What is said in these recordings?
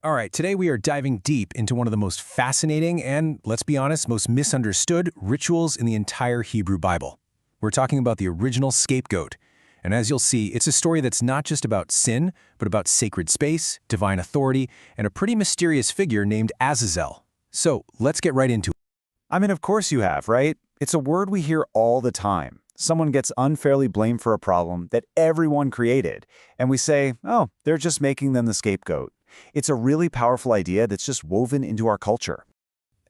All right, today we are diving deep into one of the most fascinating and, let's be honest, most misunderstood rituals in the entire Hebrew Bible. We're talking about the original scapegoat. And as you'll see, it's a story that's not just about sin, but about sacred space, divine authority, and a pretty mysterious figure named Azazel. So let's get right into it. I mean, of course you have, right? It's a word we hear all the time. Someone gets unfairly blamed for a problem that everyone created, and we say, oh, they're just making them the scapegoat. It's a really powerful idea that's just woven into our culture.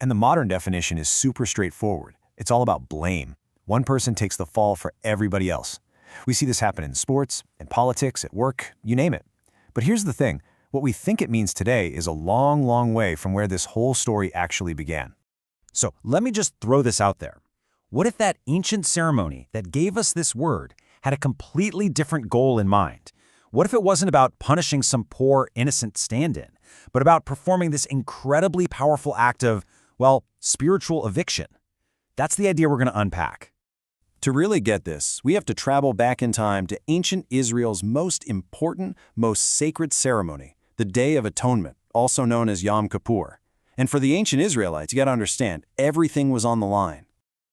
And the modern definition is super straightforward. It's all about blame. One person takes the fall for everybody else. We see this happen in sports, in politics, at work, you name it. But here's the thing. What we think it means today is a long, long way from where this whole story actually began. So let me just throw this out there. What if that ancient ceremony that gave us this word had a completely different goal in mind? What if it wasn't about punishing some poor, innocent stand-in, but about performing this incredibly powerful act of, well, spiritual eviction? That's the idea we're going to unpack. To really get this, we have to travel back in time to ancient Israel's most important, most sacred ceremony, the Day of Atonement, also known as Yom Kippur. And for the ancient Israelites, you got to understand, everything was on the line.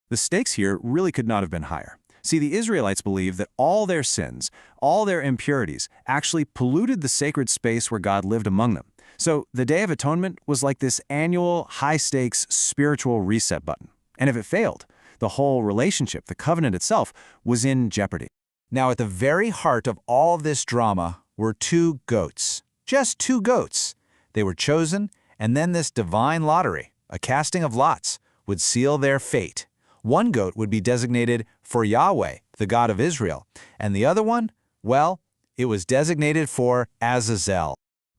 The stakes here really could not have been higher. See, the Israelites believed that all their sins, all their impurities, actually polluted the sacred space where God lived among them. So the Day of Atonement was like this annual, high-stakes spiritual reset button. And if it failed, the whole relationship, the covenant itself, was in jeopardy. Now, at the very heart of all this drama were two goats. Just two goats. They were chosen, and then this divine lottery, a casting of lots, would seal their fate. One goat would be designated for Yahweh, the God of Israel, and the other one, well, it was designated for Azazel.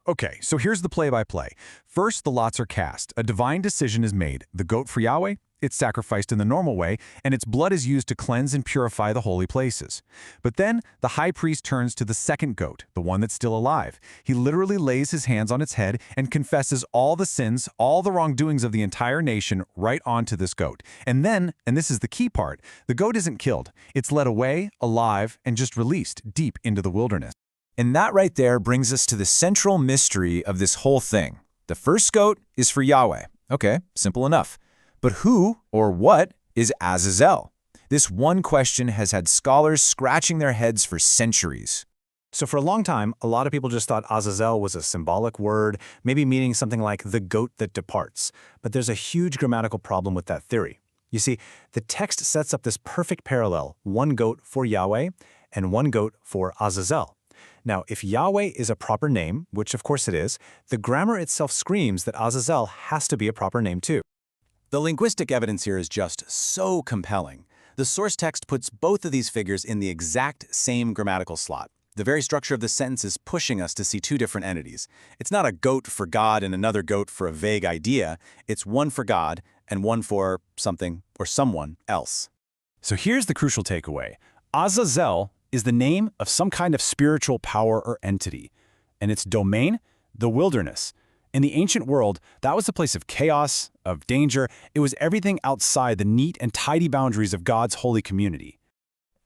Okay, so here's the play-by-play. First, the lots are cast. A divine decision is made. The goat for Yahweh, it's sacrificed in the normal way, and its blood is used to cleanse and purify the holy places. But then, the high priest turns to the second goat, the one that's still alive. He literally lays his hands on its head and confesses all the sins, all the wrongdoings of the entire nation right onto this goat. And then, and this is the key part, the goat isn't killed. It's led away, alive, and just released deep into the wilderness. And that right there brings us to the central mystery of this whole thing. The first goat is for Yahweh. Okay, simple enough. But who or what is Azazel? This one question has had scholars scratching their heads for centuries. So for a long time, a lot of people just thought Azazel was a symbolic word, maybe meaning something like the goat that departs. But there's a huge grammatical problem with that theory. You see, the text sets up this perfect parallel, one goat for Yahweh and one goat for Azazel. Now, if Yahweh is a proper name, which of course it is, the grammar itself screams that Azazel has to be a proper name too. The linguistic evidence here is just so compelling. The source text puts both of these figures in the exact same grammatical slot. The very structure of the sentence is pushing us to see two different entities. It's not a goat for God and another goat for a vague idea. It's one for God and one for something or someone else. So here's the crucial takeaway. Azazel is the name of some kind of spiritual power or entity, and its domain, the wilderness. In the ancient world, that was a place of chaos, of danger. It was everything outside the neat and tidy boundaries of God's holy community.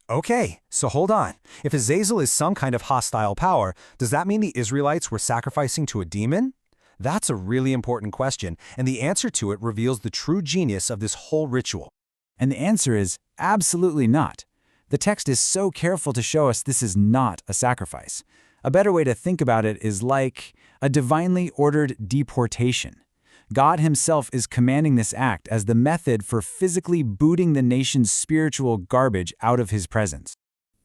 Okay, so hold on. If Azazel is some kind of hostile power, does that mean the Israelites were sacrificing to a demon? That's a really important question, and the answer to it reveals the true genius of this whole ritual. And the answer is absolutely not. The text is so careful to show us this is not a sacrifice. A better way to think about it is like a divinely ordered deportation. God himself is commanding this act as the method for physically booting the nation's spiritual garbage out of his presence.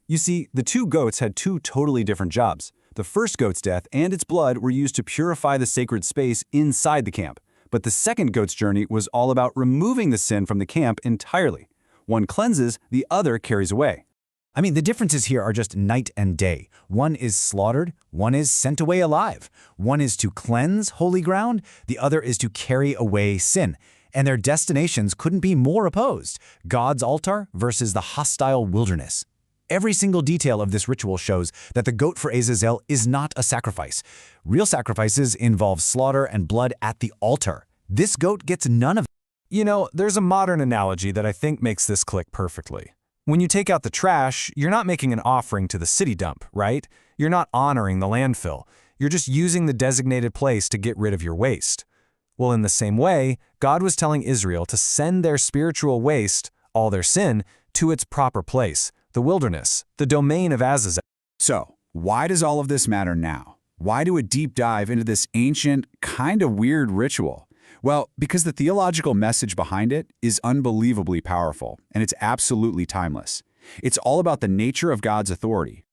You see, the two goats had two totally different jobs. The first goat's death and its blood were used to purify the sacred space inside the camp. But the second goat's journey was all about removing the sin from the camp entirely. One cleanses, the other carries away. I mean, the differences here are just night and day. One is slaughtered, one is sent away alive. One is to cleanse holy ground, the other is to carry away sin. And their destinations couldn't be more opposed. God's altar versus the hostile wilderness. Every single detail of this ritual shows that the goat for Azazel is not a sacrifice. Real sacrifices involve slaughter and blood at the altar. This goat gets none of it. You know, there's a modern analogy that I think makes this click perfectly. When you take out the trash, you're not making an offering to the city dump, right? You're not honoring the landfill. You're just using the designated place to get rid of your waste. Well, in the same way, God was telling Israel to send their spiritual waste, all their sin, to its proper place, the wilderness, the domain of Azazel. So, why does all of this matter now? Why do a deep dive into this ancient, kind of weird ritual? Well, because the theological message behind it is unbelievably powerful, and it's absolutely timeless. It's all about the nature of God's authority.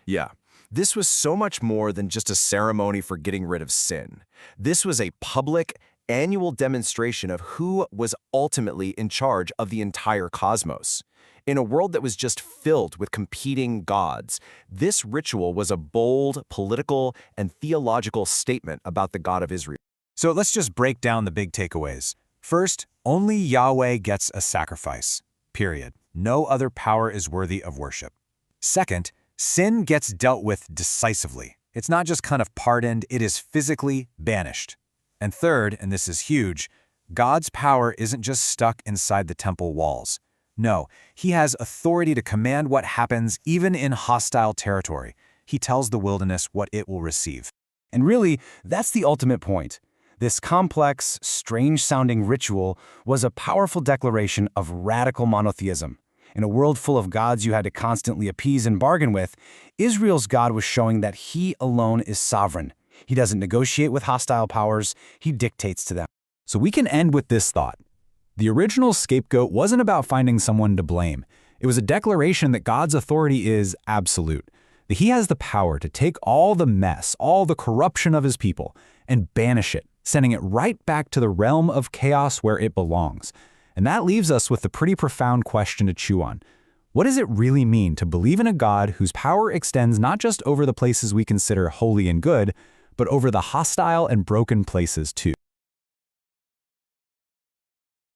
Yeah, this was so much more than just a ceremony for getting rid of sin. This was a public, annual demonstration of who was ultimately in charge of the entire cosmos. In a world that was just filled with competing gods, this ritual was a bold political and theological statement about the God of Israel. So let's just break down the big takeaways. First, only Yahweh gets a sacrifice. Period. No other power is worthy of worship. Second, sin gets dealt with decisively. It's not just kind of pardoned, it is physically banished. And third, and this is huge, God's power isn't just stuck inside the temple walls. No, he has authority to command what happens even in hostile territory. He tells the wilderness what it will receive. And really, that's the ultimate point. This complex, strange-sounding ritual was a powerful declaration of radical monotheism. In a world full of gods you had to constantly appease and bargain with, Israel's God was showing that he alone is sovereign. He doesn't negotiate with hostile powers, he dictates to them. So we can end with this thought. The original scapegoat wasn't about finding someone to blame. It was a declaration that God's authority is absolute, that he has the power to take all the mess, all the corruption of his people, and banish it, sending it right back to the realm of chaos where it belongs. And that leaves us with a pretty profound question to chew on. What does it really mean to believe in a God whose power extends not just over the places we consider holy and good, but over the hostile and broken places too?